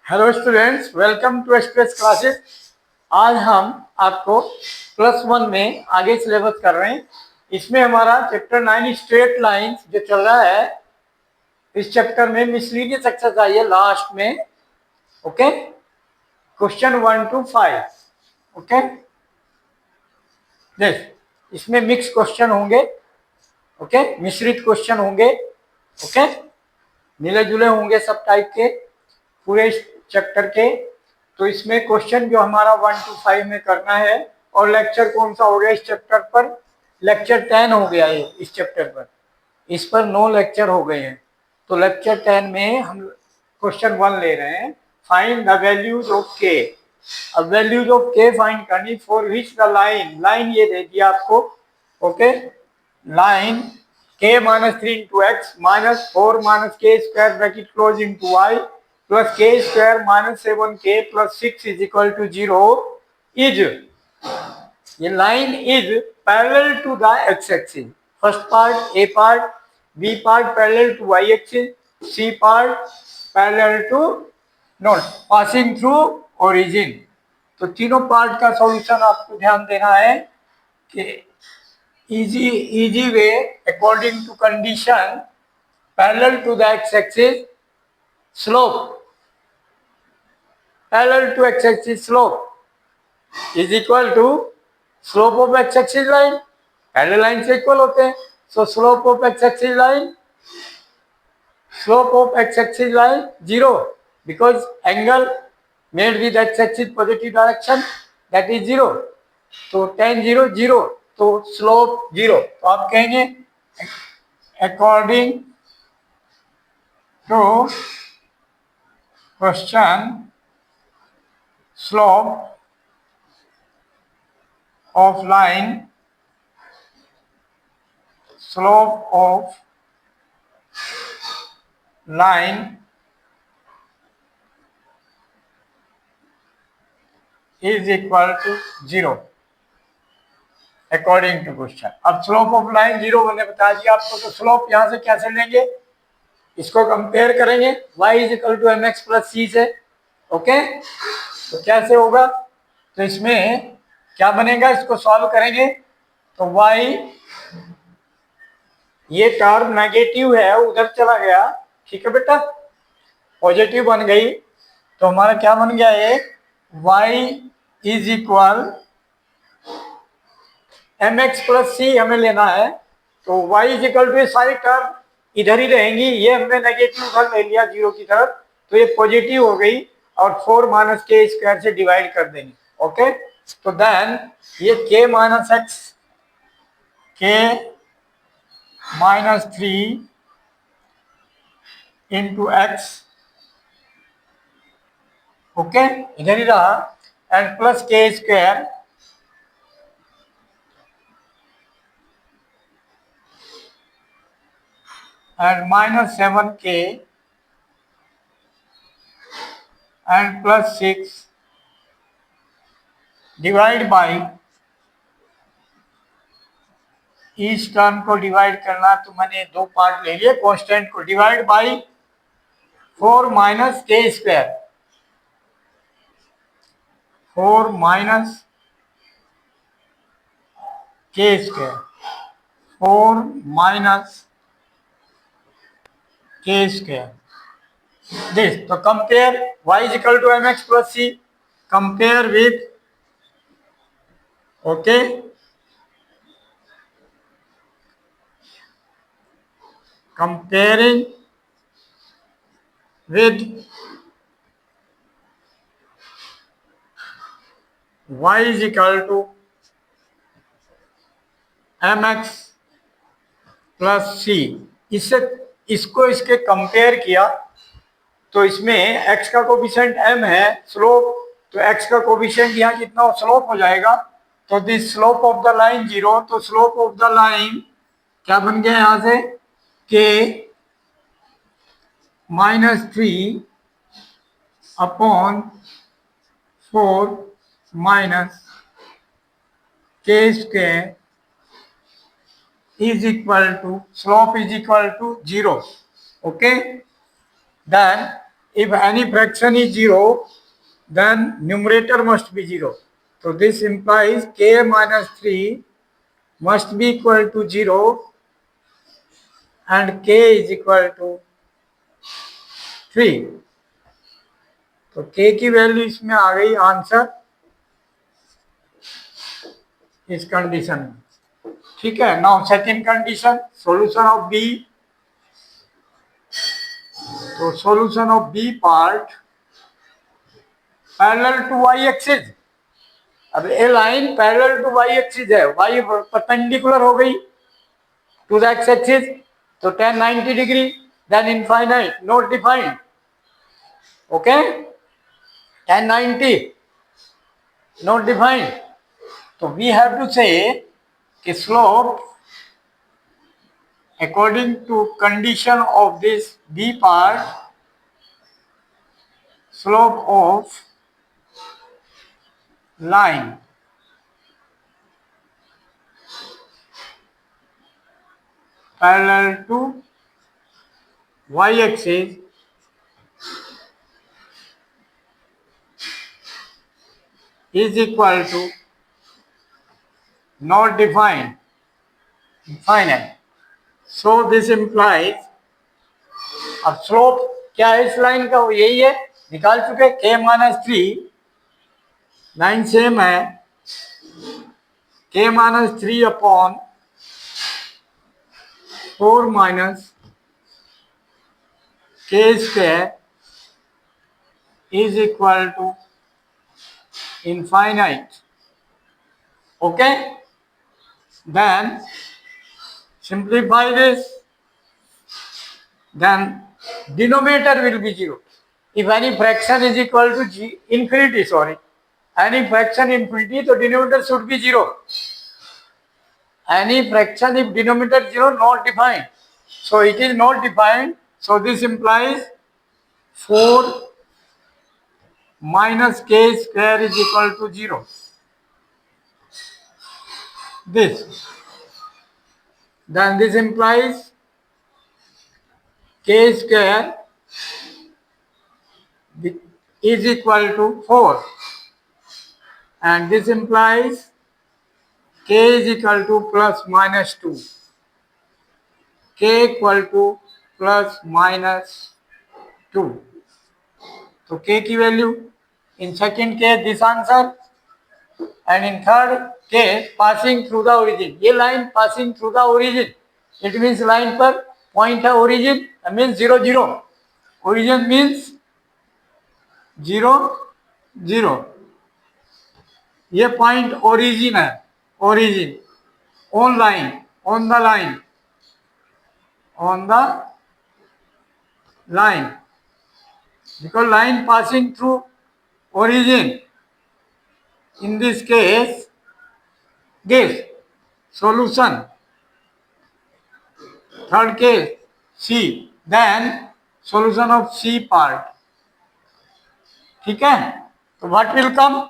Hello students, welcome to express classes. आज हम आपको +1 में आगे सिलेबस कर रहे हैं। इसमें हमारा चैप्टर 9 स्ट्रेट लाइंस जो चल रहा है, इस चैप्टर में मिसलीनियस एक्सरसाइज है लास्ट में। Okay, question 1 to 5। ओके, इसमें मिक्स क्वेश्चन होंगे। ओके, मिश्रित क्वेश्चन होंगे। ओके, मिले जुले होंगे सब टाइप के पूरे चैप्टर के। तो इसमें क्वेश्चन जो हमारा 1 to 5 में करना है। और लेक्चर कौन सा हो गया इस चैप्टर पर? लेक्चर 10 हो गया है इस चैप्टर पर। इस पर 9 लेक्चर हो गए हैं। तो लेक्चर 10 में हम क्वेश्चन 1 ले रहे हैं। फाइंड द वैल्यूज ऑफ के। अब वैल्यूज ऑफ के फाइंड करनी फॉर विच द लाइन ये दे दिया आपको। Okay, line k minus 3 into x minus 4 minus k square bracket close into y plus k square minus 7k plus 6 is equal to 0 is, ये line is parallel to the x axis. First part a part, b part parallel to y axis, c part parallel to not passing through origin. तो तीनों part का solution आपको ध्यान देना है कि easy way according to condition parallel to the x-axis slope, parallel to x-axis slope is equal to slope of x-axis line। Parallel line से equal होते हैं। सो slope of x-axis line, slope of x-axis line 0 because angle made with x-axis positive direction, that is 0। तो tan 0 0, तो slope 0। तो आप कहेंगे according to question slope of line, slope of line is equal to 0 according to question. अब slope of line 0 मैंने बता दिया आपको। तो स्लोप यहां से कैसे लेंगे, इसको कंपेयर करेंगे y is equal to mx plus C से। ओके, तो कैसे होगा? तो इसमें क्या बनेगा, इसको सॉल्व करेंगे तो y, ये टर्म नेगेटिव है उधर चला गया, ठीक है बेटा, पॉजिटिव बन गई। तो हमारा क्या बन गया, ये y is equal mx plus C हमें लेना है। तो y इज इक्वल टू सारी टर्म इधर ही रहेंगी। ये हमने नेगेटिव उधर ले लिया 0 की तरफ, तो ये पॉजिटिव हो गई और 4 माइनस के स्क्वायर से डिवाइड कर देंगे। ओके, तो देन ये k minus x, k minus 3 into x, okay, इधर ही रहा, and plus k square and minus 7k and plus 6 divide by, इस टर्म को डिवाइड करना तो मैंने दो पार्ट ले लिए, कांस्टेंट को divide by 4 minus k square, 4 minus k square, 4 minus k square this. तो compare y is equal to mx plus c, compare with, okay, comparing with y is equal to mx plus सी। इससे इसको इसके compare किया तो इसमें x का coefficient m है, स्लोप, तो x का कोफिशिएंट यहाँ कितना स्लोप हो जाएगा, तो this slope of the line 0। तो स्लोप ऑफ द लाइन क्या बन गया यहाँ से, k minus 3 upon 4 minus k square is equal to, slope is equal to 0। Okay, then if any fraction is 0, then numerator must be 0. So this implies k minus 3 must be equal to 0 and k is equal to 3. तो k की value इसमें आ गई answer इस condition में. ठीक है. Now second condition, solution of B. तो solution of B part parallel to Y axis. अब a line parallel to Y axis है, वाई परपेंडिकुलर हो गई टू द एक्स एक्सिस, तो tan 90 degree, then infinite, not defined. Okay, tan 90 not defined. तो we have to say कि slope according to condition of this B part, slope of line parallel to y-axis is equal to not defined, infinite. So this implies, अब slope क्या है इस line का, वो यही है, निकाल चुके. k माइनस 3 लाइन सेम है, k minus 3 upon 4 minus k square is equal to infinite. Okay, then simplify this, then denominator will be 0. If any fraction is equal to infinity, sorry, any fraction infinity, so denominator should be 0. Any fraction if denominator 0, not defined, so it is not defined. So this implies 4 minus k square is equal to 0. This, then this implies k square is equal to 4, and this implies k is equal to plus minus 2, k equal to plus minus 2. तो k की value in second case this answer, and in third case passing through the origin. ये line passing through the origin, it means line पर point है origin, means 0 0. Origin means 0 0. ये point origin है, origin on line, on the line, on the line, because line passing through origin. In this case, this solution. Third case, C. Then solution of C part. ठीक है. So what will come?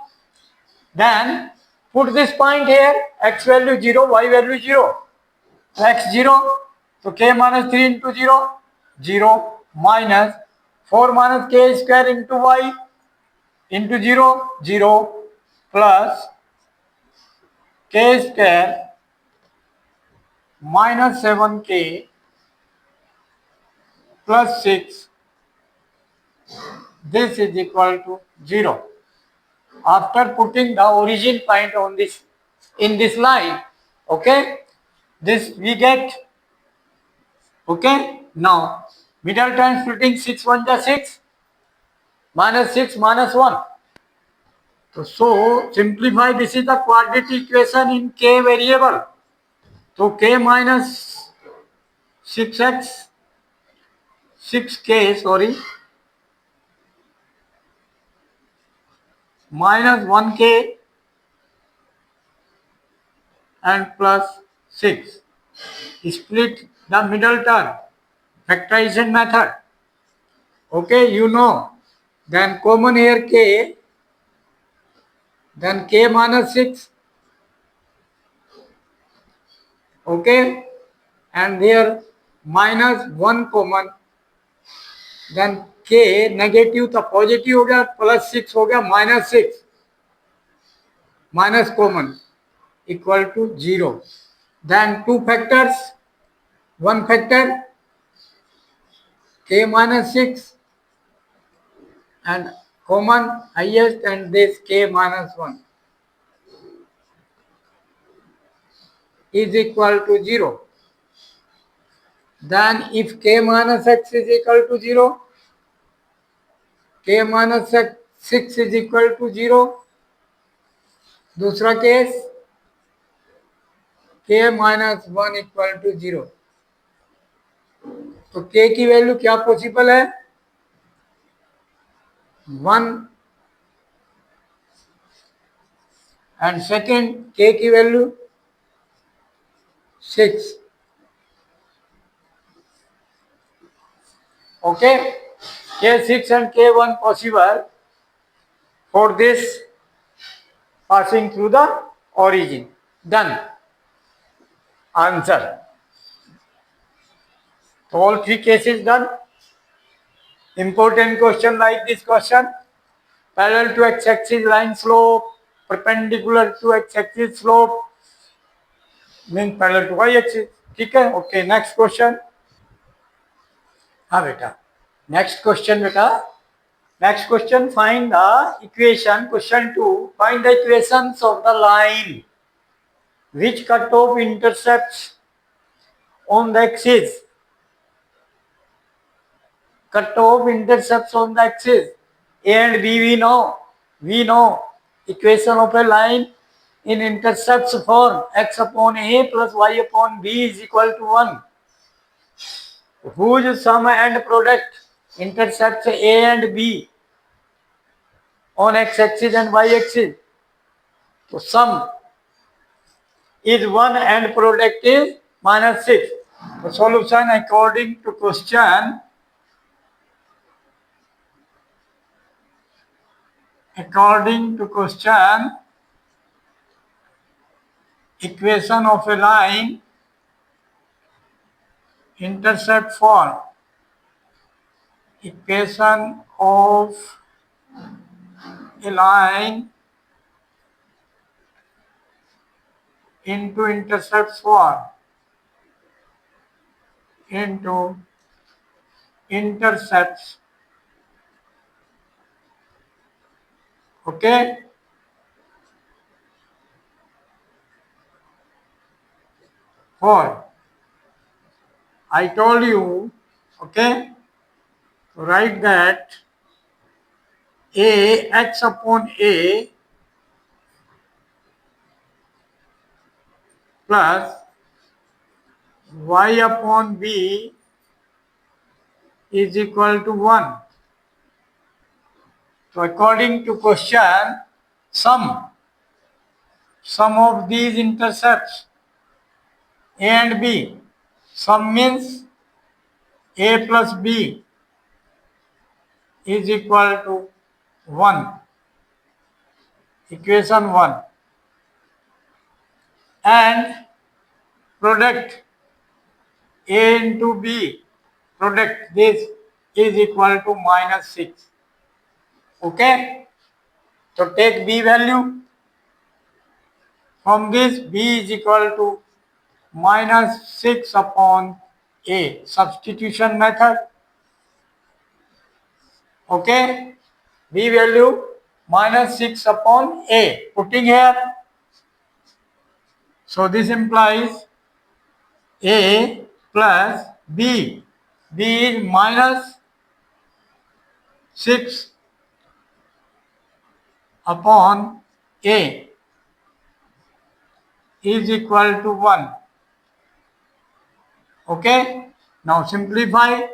Then put this point here. X value 0, y value 0. So x 0. So k minus 3 into 0, 0 minus 4 minus k square into y into 0, 0 plus k square minus 7k plus 6, this is equal to 0. After putting the origin point on this, in this line, okay, this we get. Okay, now middle term splitting, 6 1 जा 6 minus 6 minus 1. So simplify, this is the quadratic equation in k variable. So k minus 6x 6k, sorry, minus 1k and plus 6. Split the middle term, factorization method. Okay, you know. Then common here k, then k minus 6. Okay, and here minus 1 common, then k negative था, positive हो गया, +6 हो गया, -6, minus common equal to 0. Then 2 factors, 1 factor k -6 and common highest and this k -1 is equal to 0. Then if k -x is equal to 0, k -6 is equal to 0. दूसरा case k -1 equal to 0. तो k की value क्या possible है? 1 and second k की value 6. Okay, k6 and k1 possible for this passing through the origin. Done. Answer. So all 3 cases done. Important question like this question. Parallel to x-axis line slope, perpendicular to x-axis slope means parallel to y-axis. ठीक है? Okay, next question. हाँ बेटा, next question बेटा. Next question, find the equation. Question 2, find the equations of the line which cutoff intercepts on the axis. Cutoff intercepts on the axis. A and B we know. We know equation of a line in intercepts form x upon A plus y upon B is equal to 1. Whose sum and product intercepts A and B on x-axis and y-axis. So sum is 1 and product is -6. The solution according to question equation of a line intercept form. Equation of a line into intercept form. Into intercepts. Okay. For I told you, okay, write that A x upon A plus y upon B is equal to 1. So according to question, sum of these intercepts A and B. Sum means A plus B is equal to 1. Equation 1. And product A into B, product this is equal to -6. Okay. So take B value. From this B is equal to -6 upon A. Substitution method. Okay. B value -6 upon A. Putting here. So this implies A plus B. B is -6 upon A is equal to 1. Okay. Now simplify.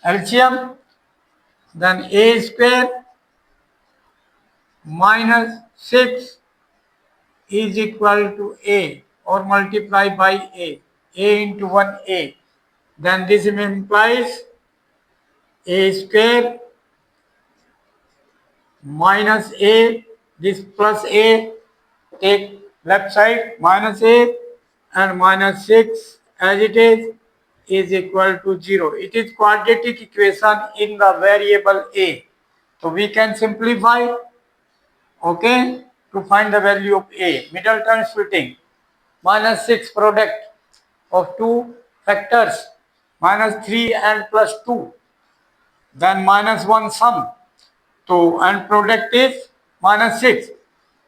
LCM. Then A square -6 is equal to A or multiply by A into 1A. Then this implies A square minus A, this plus A, take left side minus A and -6 as it is is equal to 0. It is quadratic equation in the variable a. So we can simplify, okay, to find the value of a. Middle term splitting. Minus 6 product of two factors, minus 3 and plus 2. Then minus 1 sum. So and product is minus 6.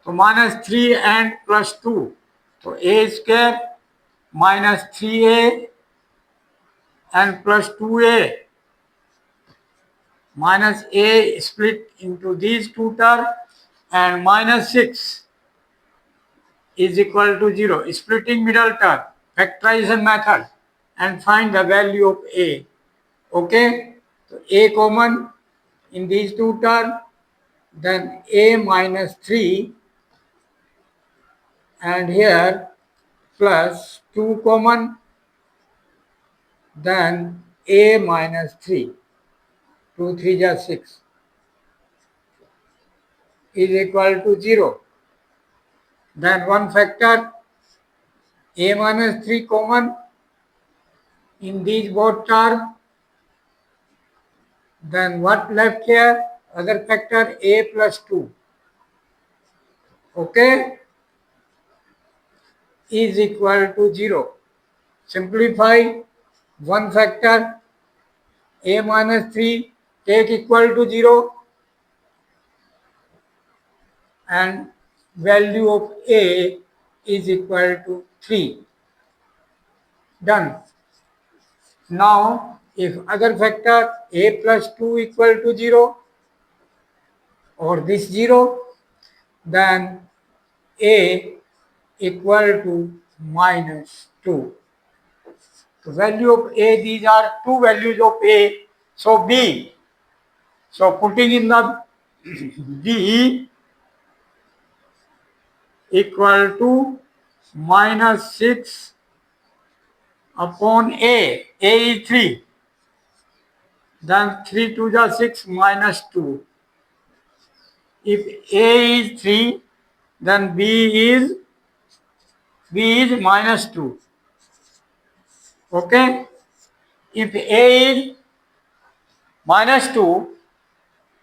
So minus 3 and plus 2. So a square minus 3a and plus 2a minus a split into these two terms and minus 6 is equal to 0. Splitting middle term, factorization method and find the value of a. Okay, so a common in these two terms, then a minus 3 and here plus 2 common, then a minus 3, 2 3 is 6 is equal to 0. Then one factor a minus 3 common in these both terms, then what left here? Other factor a plus 2, okay, is equal to 0. Simplify one factor a minus 3 take equal to 0 and value of a is equal to 3. Done. Now if other factor a plus 2 equal to 0 or this 0, then a equal to minus 2. The value of a, these are two values of a, so b. So putting in the b equal to minus 6 upon a is 3, then 3 2 is 6 minus 2. If a is 3, then b is minus 2. Okay, if a is minus 2,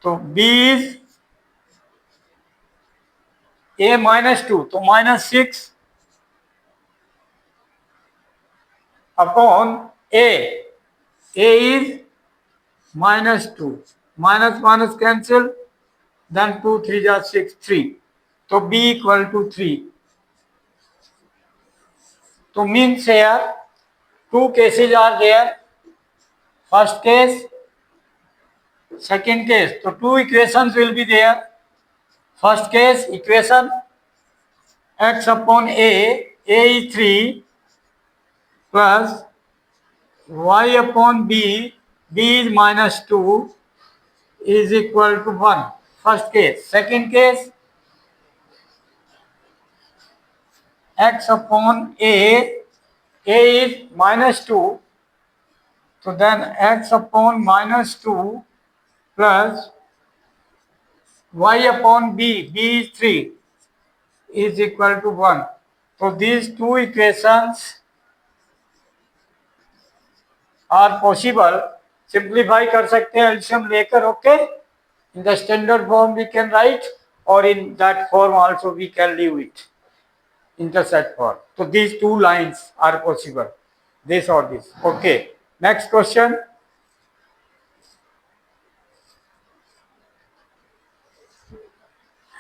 so b is a minus 2, so minus 6 upon a. A is minus 2. Minus minus cancel, then 2 3 is 6, 3. So b equal to 3. So means here two cases are there. First case, second case. So two equations will be there. First case equation x upon a is 3 plus y upon b is minus 2 is equal to 1. First case. Second case, x upon a is minus 2. So then x upon minus 2 plus y upon b is 3 is equal to 1. So these two equations are possible. Simplify कर सकते हैं एल्शियम लेकर, okay? In the standard form we can write, or in that form also we can leave it. Intersect form. So these two lines are possible. This or this. Okay. Next question.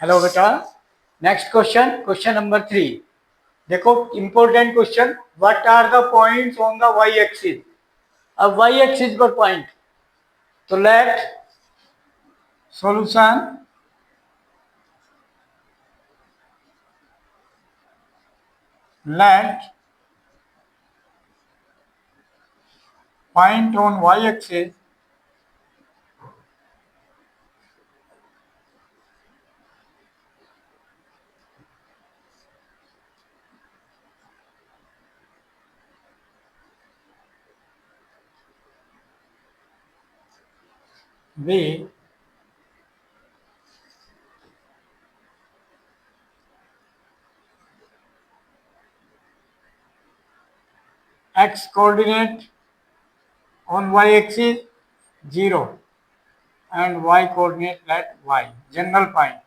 Hello बेटा, next question, question number 3. देखो important question, what are the points on the y axis. अब y axis पर point, तो let solution let point on y axis be x coordinate on y-axis 0 and y coordinate at y, general point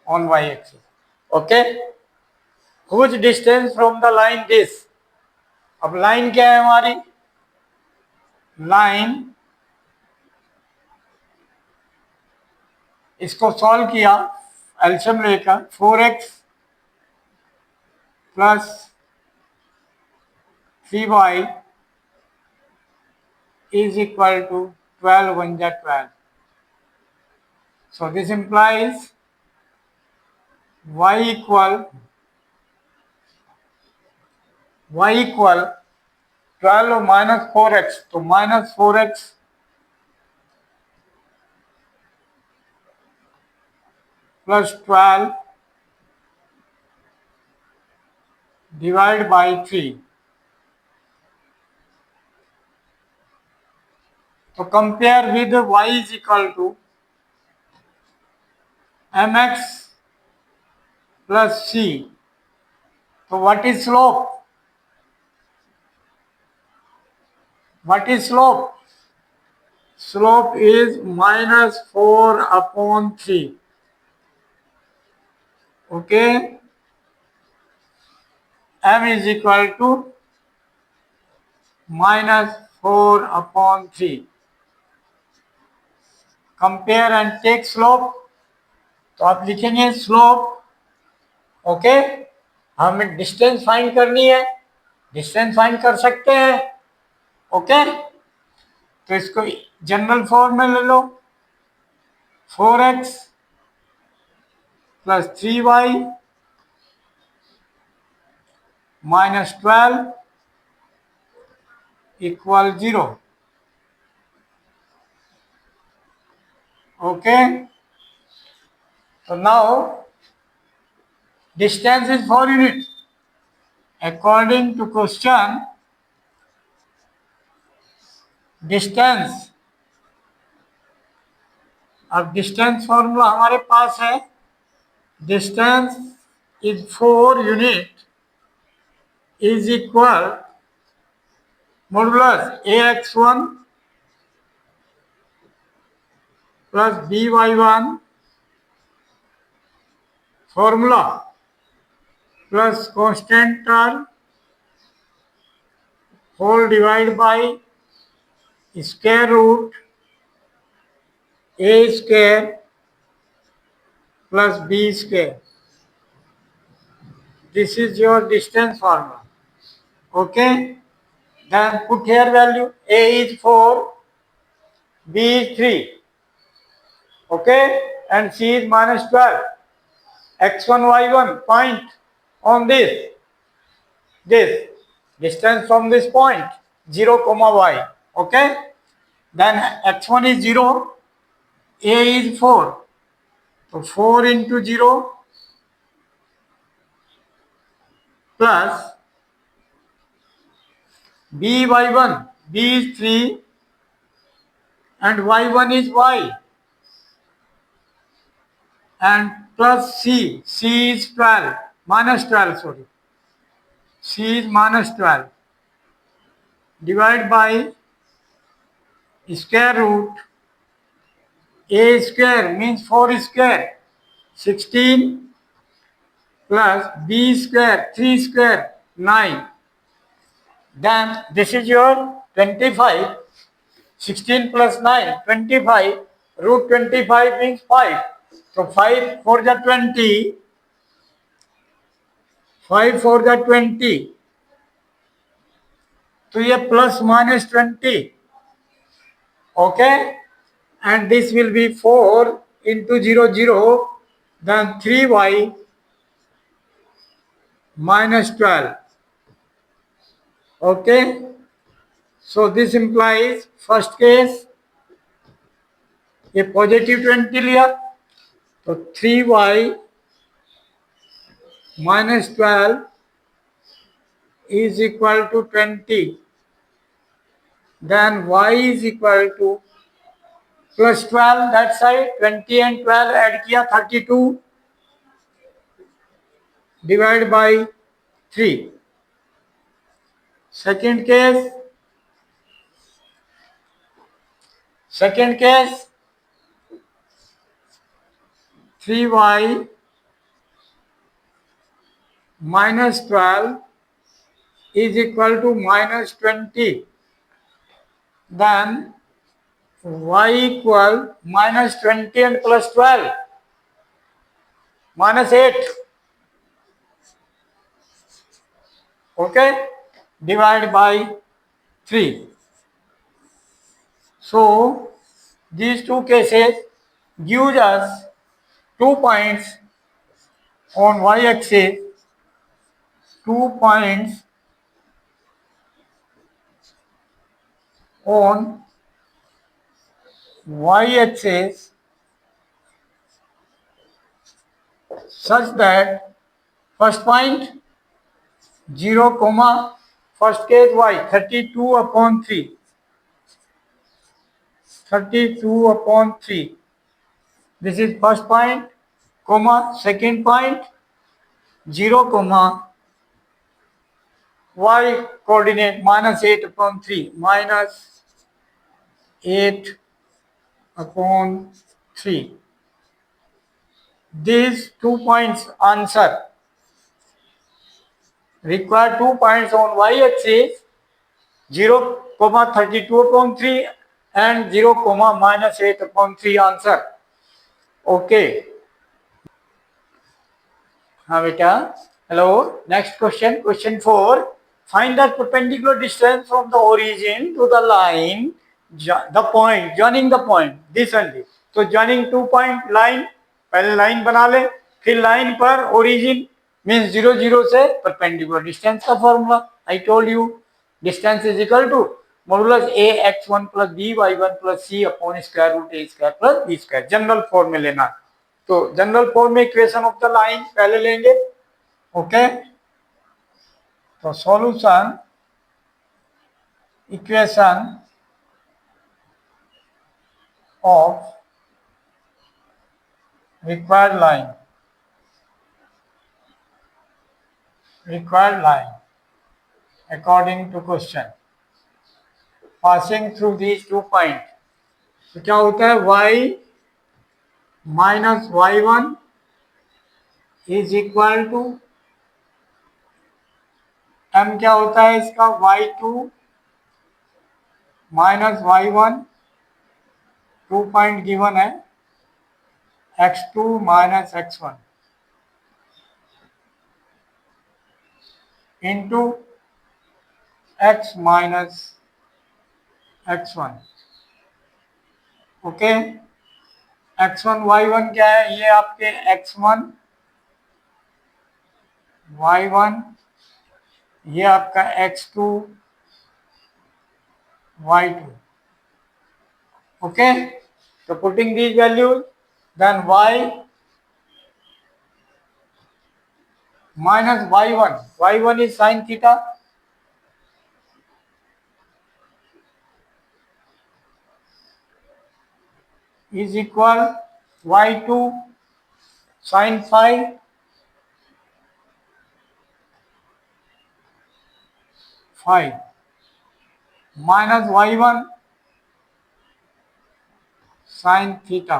on y-axis. Okay, whose distance from the line this? अब line क्या है हमारी? Line, इसको solve किया एल्शियम लेकर, 4x plus 3y is equal to 12 1 जा 12. So this implies y equal 12 minus 4x, तो minus 4x plus 12 divided by 3. तो compare with y is equal to mx plus c. तो what is slope? What is slope? Slope is minus 4 upon 3. Okay, m is equal to minus 4 upon 3. Compare and take slope. तो आप लिखेंगे slope. Okay, हमें distance find करनी है, distance find कर सकते हैं. ओके, तो इसको जनरल फॉर्म में ले लो. 4x plus 3y minus 12 equal 0. Okay, so now distance is 4 units. According to question, distance, अब डिस्टेंस फॉर्मूला हमारे पास है. Distance is 4 unit is equal मॉडुलस ax1 plus by1 formula plus constant term whole divide by square root a square plus b square. This is your distance formula. Okay, then put here value. A is 4, b is 3. Okay, and c is minus 12. x1 y1 point on this distance from this point 0 comma y. Okay, then x1 is 0, a is 4, so 4 into 0 plus b y1, b is 3 and y1 is y, and plus c, c is 12, minus 12, sorry, c is minus 12, divided by square root a square means 4 square, 16 plus b square, 3 square, 9. Then this is your 25, 16 plus 9, 25, root 25 means 5. So 5 for the 20, 5 for the 20. So ये plus minus 20. Okay, and this will be 4 into 0, 0, then 3y minus 12. Okay, so this implies first case ये positive 20 लिया तो 3y minus 12 is equal to 20. Then y is equal to plus 12 that side, 20 and 12 add किया 32 divided by 3. Second case Second case, 3y minus 12 is equal to minus 20. Then y equal minus 20 and plus 12, minus 8. Okay, divide by 3. So these two cases gives us 2 points on y-axis, 2 points on y-axis, such that first point 0 comma first case y 32 upon 3, 32 upon 3. This is first point, comma second point 0 comma y coordinate minus 8 upon 3, minus 8 upon 3. These 2 points answer. Require 2 points on y-axis, 0 comma 32 upon 3 and 0 comma minus 8 upon 3 answer. Okay. Beta. Hello. Next question. Question 4. Find the perpendicular distance from the origin to the line, the point, joining the point, this only. So joining 2 point line, पहले line बना ले, फिर line पर origin means 0 0 से perpendicular distance का formula. I told you distance is equal to modulus a x1 plus b y1 plus c upon square root a square plus b square. General form में लेना. तो general form में equation of the line पहले लेंगे. Okay, तो solution equation of required line according to question passing through these 2 points. तो क्या होता है y minus y1 is equal to m, क्या होता है इसका y2 minus y1, 2 point given है, x2 minus x1 into x minus x1. Okay, x1 y1 क्या है, ये आपके x1 y1, ये आपका x2 y2. ओके, तो putting these values, then y minus y1 is sin theta, is equal y2 sin phi minus y1 sin theta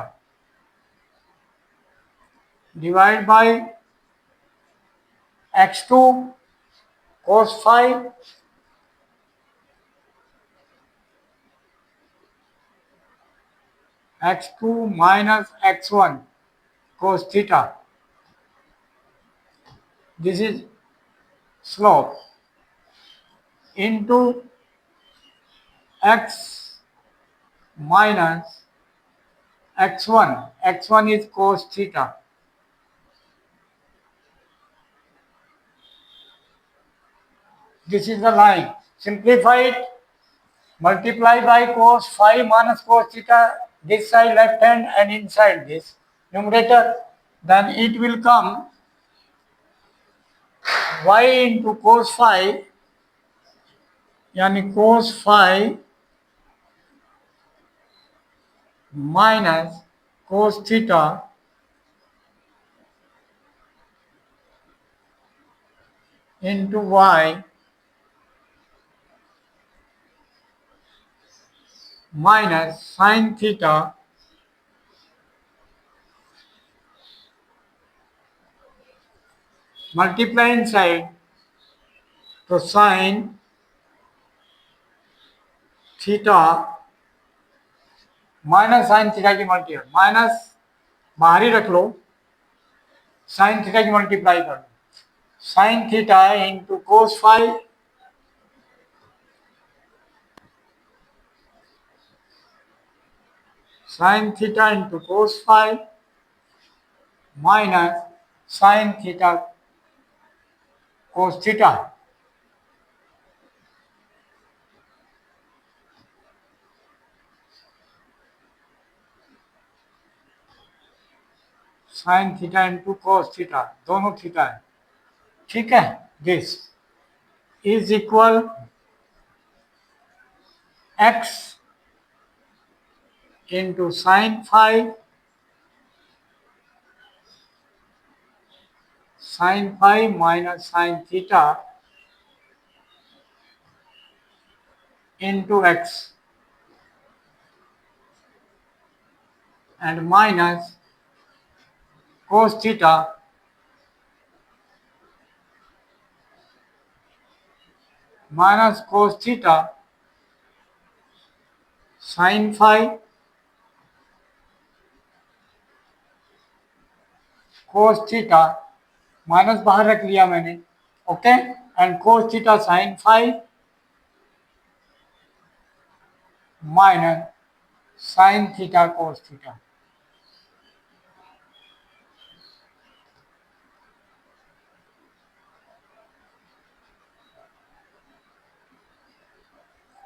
divided by x2 cos phi x2 minus x1 cos theta. This is slope into x minus x1 is cos theta. This is the line. Simplify it. Multiply by cos phi minus cos theta, this side left hand and inside this numerator, then it will come y into cos phi, यानी cos phi minus cos theta into y minus sin theta multiply inside, तो sin theta minus sine theta की multiply, minus बाहर ही रख लो, sine theta की multiply कर लो, sine theta into cos five sine theta into cos five minus sine theta cos theta, sine theta into cos theta, दोनों थीटा है, ठीक है। This is equal X into sine five minus sine theta into X and minus cos theta minus cos theta sin phi cos theta minus बाहर रख लिया मैंने, okay, and cos theta sin phi minus sin theta cos theta.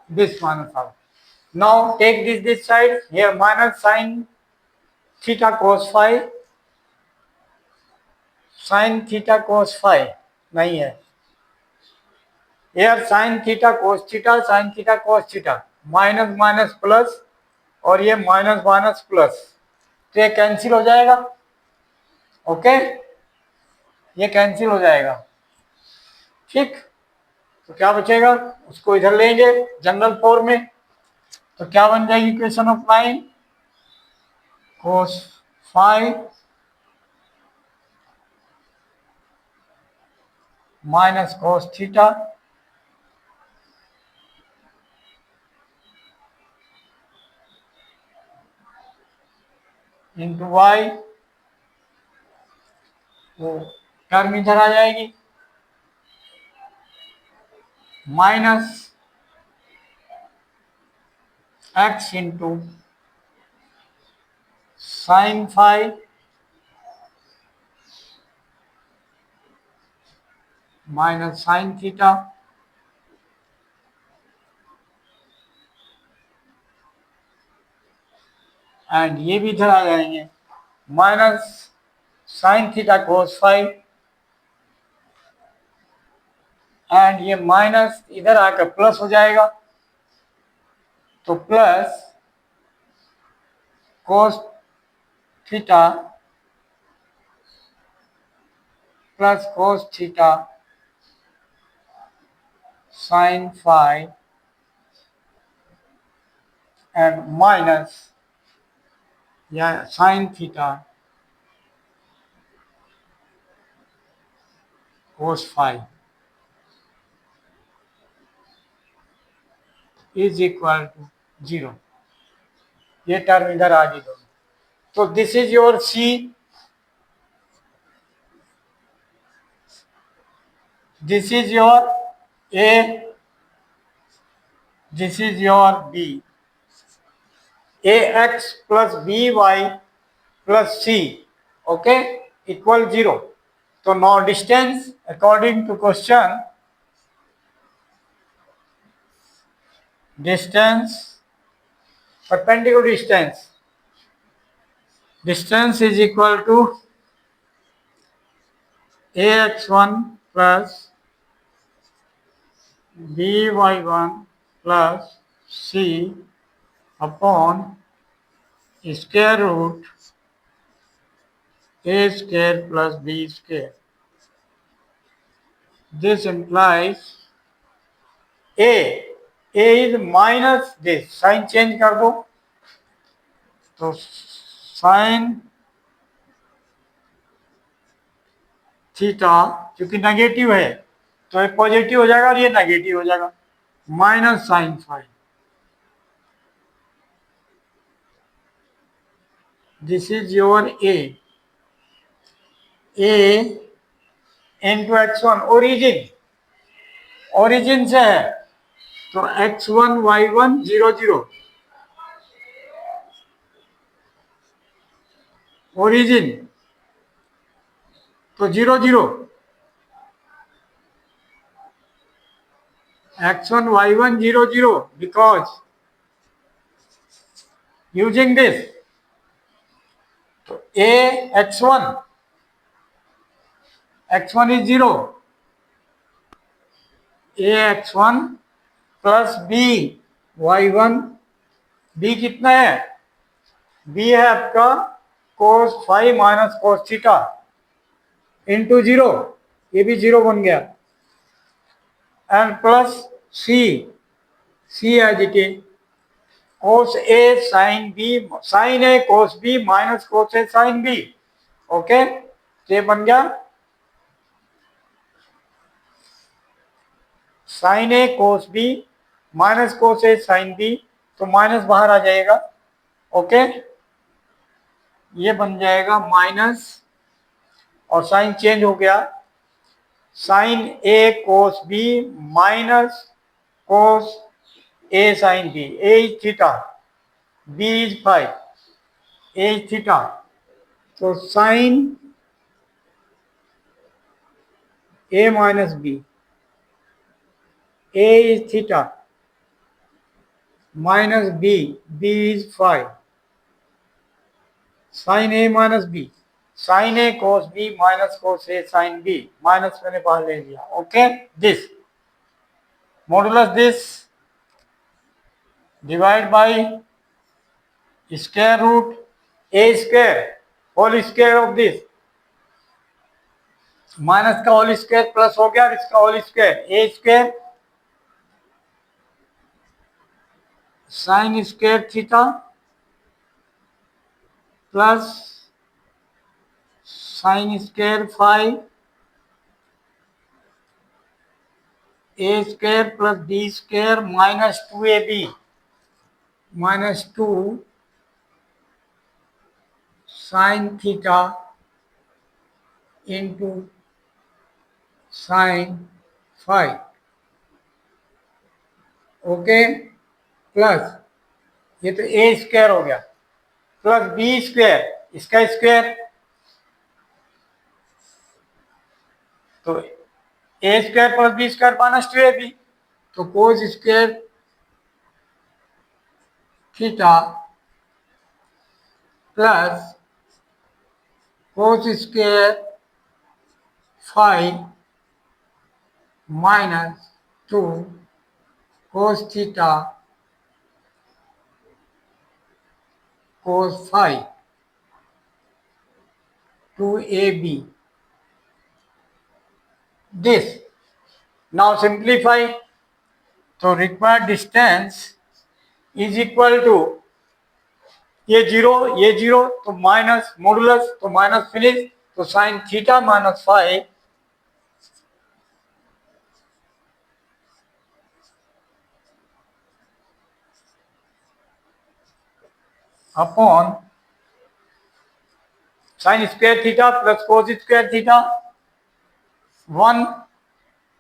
This minus out. Now take this side here, minus sin theta cos phi, sin theta cos phi नहीं है, here sin theta cos theta, sin theta cos theta, minus minus plus और ये minus minus plus, तो ये cancel हो जाएगा, okay, ये cancel हो जाएगा, ठीक। तो क्या बचेगा, उसको इधर लेंगे जनरल फॉर्म में, तो क्या बन जाएगी equation of line, cos five minus cos theta into Y, वो टर्म इधर आ जाएगी, minus X into sine five minus sine theta and ये भी इधर आ जाएंगे, minus sine theta cos five and ये माइनस इधर आकर प्लस हो जाएगा, तो plus cos theta plus cos theta sine five and minus या sine theta cos five is equal to 0, ये टर्म इधर आ गई दोनों, तो this is your c, this is your A, this is your B. AX plus BY plus C, okay, equal 0. So now distance according to question, distance, perpendicular distance, distance is equal to AX1 plus by1 plus c upon square root a square plus b square. This implies a a is minus this, sign change कर दो, तो sine theta क्योंकि negative है तो ये positive हो जाएगा और ये नेगेटिव हो जाएगा, minus sine five. This is your a into x one, origin से है तो x one y one zero zero, origin तो zero zero, x1 y1 0 0 because using this, तो a x1 is 0, a x1 प्लस b y1, b कितना है, b है आपका cos five minus cos theta into zero, ये भी जीरो बन गया, and plus c as it is cos A sin B, sin A cos B minus cos A sin B, okay, ये बन गया sin A cos B minus cos A sin B, तो minus बाहर आ जाएगा, okay, ये बन जाएगा माइनस और साइन चेंज हो गया, sin A cos B minus cos A sin B, A is theta, B is phi, A is theta, तो sin A minus B, A is theta minus B, B is phi, sin A minus B, sin A cos B minus cos A sin B, minus मैंने बाहर ले लिया, okay, this modulus this divide by square root A square whole square of this, minus का whole square plus हो गया, इसका whole square, A square sine square theta plus sine square five a square plus B square minus two A b minus two sine theta into sine five, okay, plus ये तो ए square हो गया plus B square, इसका square, तो ए square plus B square minus two ए B, तो cos square theta plus cos square five minus two cos theta cos five two A B, this now simplify, तो required distance is equal to ये zero तो minus modulus तो minus finish, तो sine theta minus five upon sine square theta plus cos square theta, one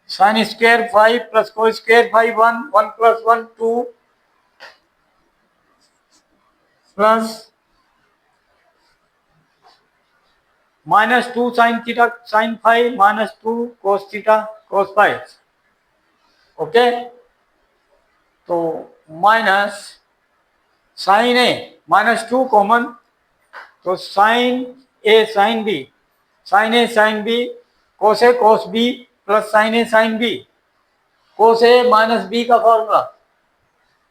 sine square five plus cos square five, one plus one two plus minus two sine theta sine five minus two cos theta cos five, okay, तो minus sign ए minus two common, तो sign a sine B, sign a sine b cos a cos B plus sine a sine b, cos a minus b का formula,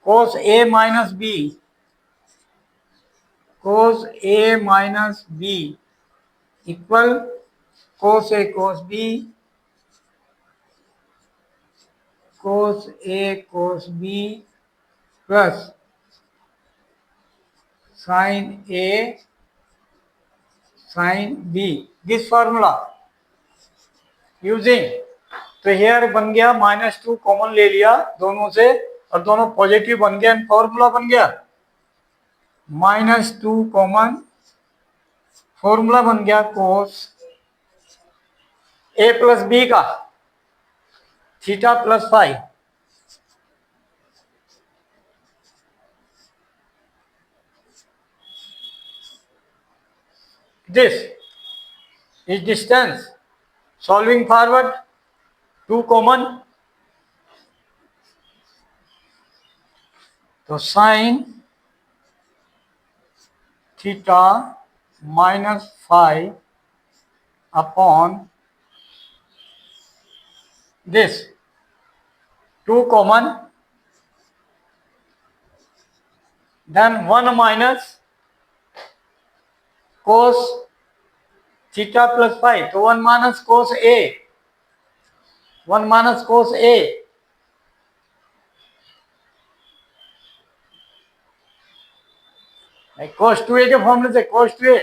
cos a minus b, cos a minus b equal cos a cos b cos A cos B plus sin A sin B. This formula using, तो hair बन गया -2 common ले लिया दोनों से और दोनों पॉजिटिव बन गया, फॉर्मूला बन गया -2 कॉमन, फॉर्मूला बन गया cos A प्लस बी का theta plus five, this is distance, solving forward 2 common, तो sine theta -5 upon this 2 common, then 1 minus cos theta plus 5, तो 1 minus cos A, 1 minus cos A, cos 2A के फॉर्मूले से cos 2A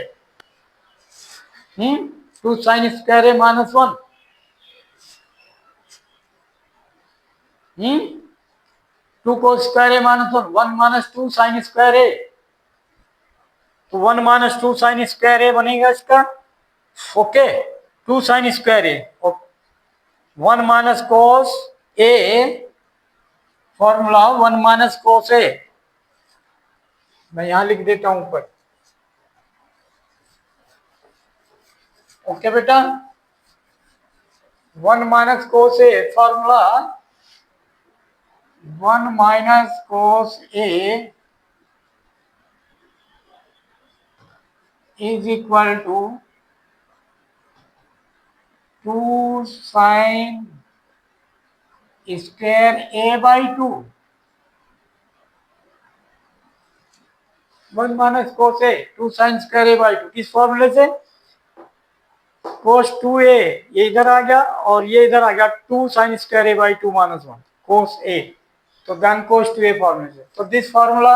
2 sin square A minus 1, 2 cos square A minus 1, 1 minus 2 sin square A, तो 1 minus 2 sin square A बनेगा इसका, okay 2 sin square A, 1 minus cos A, formula 1 minus cos A, मैं यहां लिख देता हूं ऊपर, ओके बेटा 1 minus cos A, formula 1 minus cos A is equal to 2 sin square A by 2, 1 minus cos A 2 sin square A by 2, किस फॉर्मूले से cos 2A, ये इधर आ गया और ये इधर आ गया 2 sin square A by 2 minus 1 cos A, तो then cos 2A फॉर्मूले से, तो this formula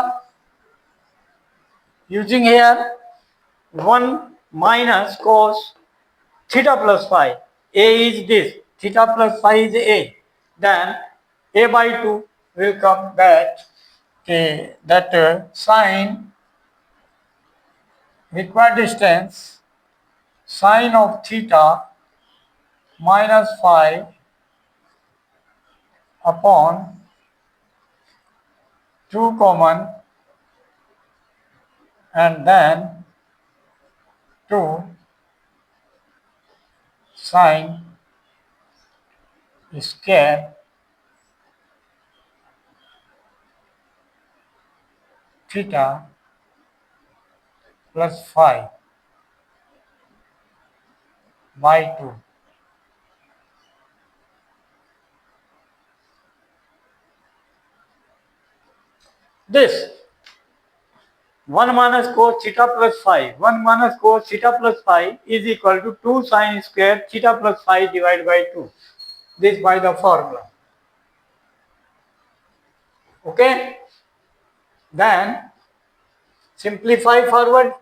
using here 1 minus cos theta plus phi, A is this, theta plus phi is A, then A by 2 will come that sine required distance sine of theta minus phi upon 2 common and then 2 sine square theta plus phi by 2. This 1 minus cos theta plus phi, 1 minus cos theta plus phi is equal to 2 sin square theta plus phi divided by 2. This by the formula. Okay? Then simplify forward.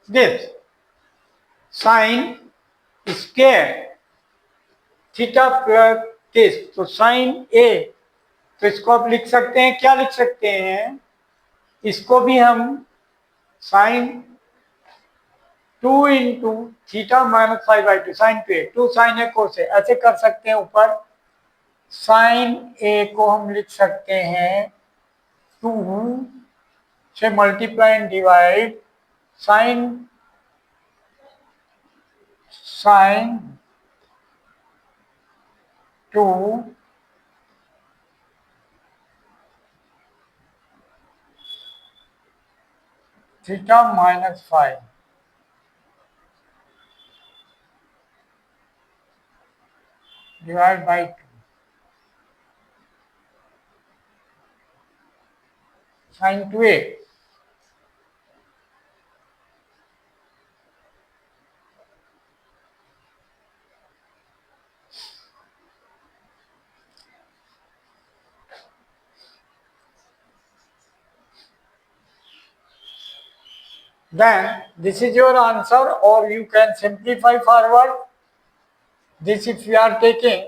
This sin square theta plus this, तो sign ए, तो इसको आप लिख सकते हैं, क्या लिख सकते हैं, इसको भी हम sine 2 into theta minus 5 by 2 sine 2 A, 2 sine A cos A, ऐसे कर सकते हैं। ऊपर साइन ए को हम लिख सकते हैं 2 से multiply and divide sine sine 2 theta minus 5 divide by 2 sine 2a, then this is your answer, or you can simplify forward this. if you are taking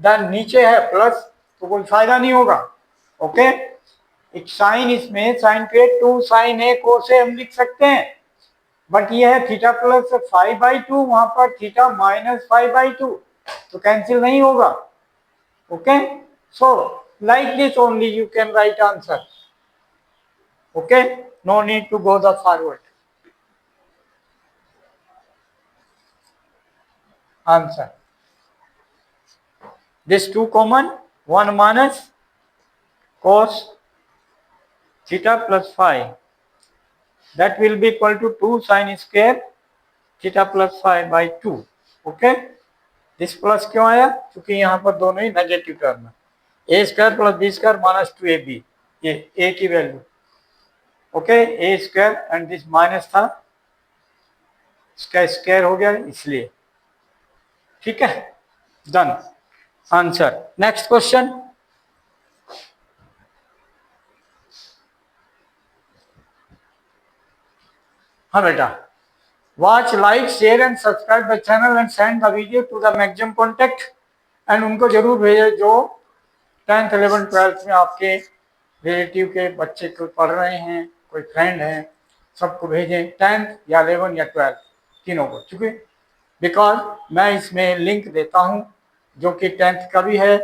then नीचे है प्लस तो कोई फायदा नहीं होगा। ओके, एक साइन इसमें साइन पे 2 साइन ए कोस से हम लिख सकते हैं, बट ये है थीटा प्लस 5/2, वहां पर थीटा माइनस 5/2 तो कैंसिल नहीं होगा। Okay, so like this only you can write answer. Okay, no need to go the forward answer. This 2 common, 1 minus cos theta plus phi, that will be equal to 2 sin square theta plus phi by 2. Okay, this plus क्यों आया? क्योंकि यहाँ पर दोनों ही negative term है, a square plus b square minus 2ab, ये a की value. Okay, a square and this minus था, इसका स्क्वायर हो गया इसलिए। ठीक है, डन आंसर। नेक्स्ट क्वेश्चन, हाँ बेटा, watch, like, share and subscribe the channel and send the video to the maximum contact, and उनको जरूर भेजें जो 10th 11th 12th में आपके रिलेटिव के बच्चे को पढ़ रहे हैं, कोई फ्रेंड है, सबको भेजें, 10th या 11 या 12 तीनों को। चूंकि बिकॉज मैं इसमें लिंक देता हूं जो कि 10th का भी है,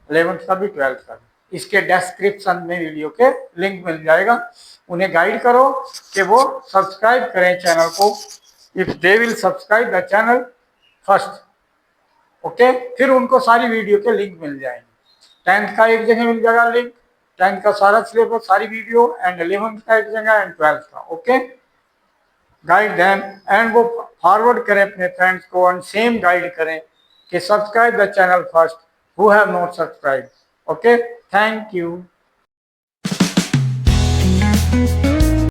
11th का भी, 12th का भी, इसके डिस्क्रिप्शन में वीडियो के लिंक मिल जाएगा। उन्हें गाइड करो कि वो सब्सक्राइब करें चैनल को, if they will subscribe the channel first. Okay, फिर उनको सारी वीडियो के लिंक मिल जाएंगे। 10th का एक जगह मिल जाएगा लिंक, 10th का सारा सिलेबस, सारी वीडियो, एंड 11th का एक जगह, एंड 12th का। ओके, गाइड देम, एंड वो फॉरवर्ड करें अपने फ्रेंड्स को, एंड सेम गाइड करें कि subscribe the channel first who have not subscribe. Okay, thank you.